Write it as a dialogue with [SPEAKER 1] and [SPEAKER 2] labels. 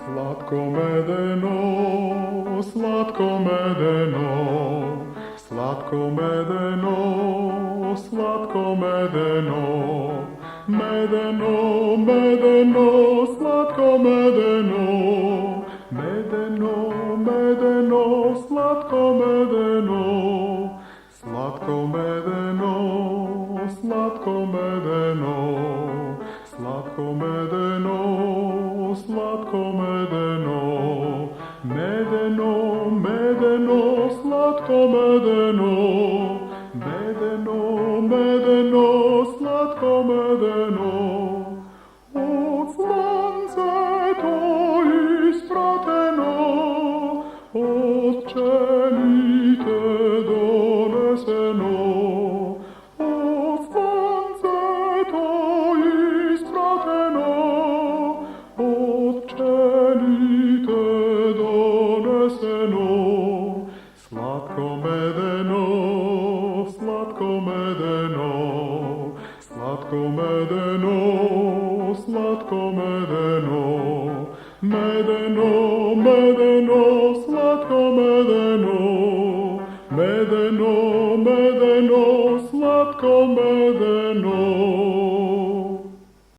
[SPEAKER 1] Slatko medeno, slatko medeno, slatko medeno, slatko medeno, medeno, medeno, slatko medeno, medeno, medeno, slatko medeno, slatko medeno, slatko medeno, slatko medeno, slatko medeno, medeno, medeno, slatko medeno, medeno, medeno, slatko medeno. Od slancето испратено, od пчелите донесено, od slancето испратено, od пчелите донесено. Slatko medeno, slatko medeno, slatko medeno, slatko medeno, medeno, medeno, slatko medeno, medeno, medeno, slatko medeno.